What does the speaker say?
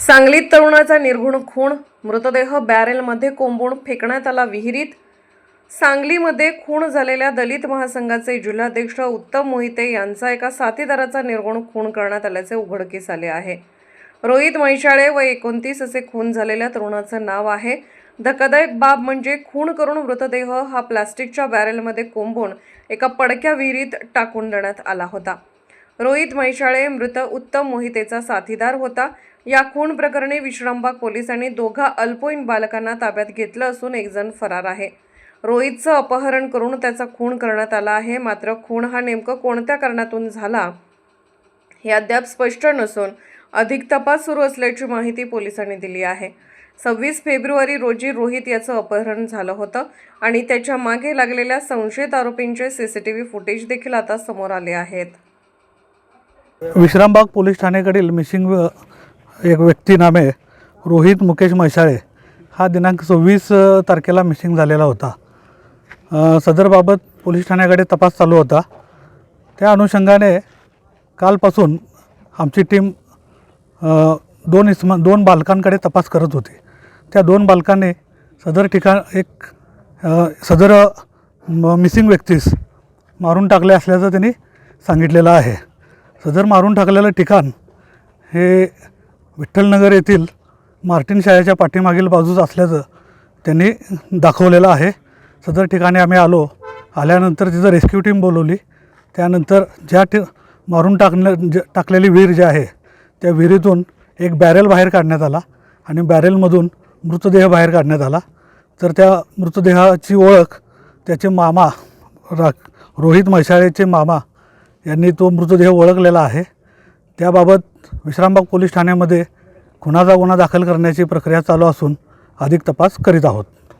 सांगलीत तरुणाचा निर्घुण खून, मृतदेह बॅरेलमध्ये कोंबून फेकण्यात आला विहिरीत। सांगलीमध्ये खून झालेल्या दलित महासंघाचे जिल्हाध्यक्ष उत्तम मोहिते यांचा एका साथीदाराचा निर्घुण खून करण्यात आल्याचे उघडकीस आले आहे। रोहित म्हैसाळे व 29 असे खून झालेल्या तरुणाचं नाव आहे। धक्कादायक बाब म्हणजे खून करून मृतदेह हा प्लास्टिकच्या बॅरेलमध्ये कोंबून एका पडक्या विहिरीत टाकून देण्यात आला होता। रोहित म्हैसाळे मृत उत्तम मोहितेचा साथीदार होता। या खून प्रकरणी विश्रामबाग पोलिसांनी दोघा अल्पवयीन बालकांना ताब्यात घेतलं असून एक जण फरार आहे। रोहितचं अपहरण करून त्याचा खून करण्यात आला आहे। मात्र खून हा नेमकं कोणत्या कारणातून झाला हे अद्याप स्पष्ट नसून अधिक तपास सुरू असल्याची माहिती पोलिसांनी दिली आहे। 26 फेब्रुवारी रोजी रोहित याचं अपहरण झालं होतं आणि त्याच्या मागे लागलेल्या संशयित आरोपींचे सीसीटीव्ही फुटेज देखील आता समोर आले आहेत। विश्रामबाग पोलीस ठाण्याकडील मिसिंग एक व्यक्ती नामे रोहित मुकेश म्हैसाळे हा दिनांक 26 तारखेला मिसिंग झालेला होता। सदरबाबत पोलीस ठाण्याकडे तपास चालू होता। त्या कालपासून आमची टीम दोन बालकांकडे तपास करत होती। त्या दोन बालकांनी सदर मिसिंग व्यक्तीस मारून टाकले असल्याचं त्यांनी सांगितलेलं आहे। सदर मारून टाकलेलं ठिकाण हे विठ्ठलनगर येथील मार्टिन शाळेच्या पाठीमागील बाजूस असल्याचं त्यांनी दाखवलेलं आहे। सदर ठिकाणी आम्ही आल्यानंतर तिथं रेस्क्यू टीम बोलवली। त्यानंतर मारून टाकलेली विहीर जी आहे त्या विहिरीतून एक बॅरेल बाहेर काढण्यात आला आणि बॅरेलमधून मृतदेह बाहेर काढण्यात आला। तर त्या मृतदेहाची ओळख त्याचे मामा रोहित म्हैसाळेचे मामा यांनी तो मृतदेह ओळखलेला आहे। त्याबाबत विश्रामबाग पोलीस ठाण्यामध्ये खुनाचा गुन्हा दाखल करण्याची प्रक्रिया चालू असून अधिक तपास करीत आहोत।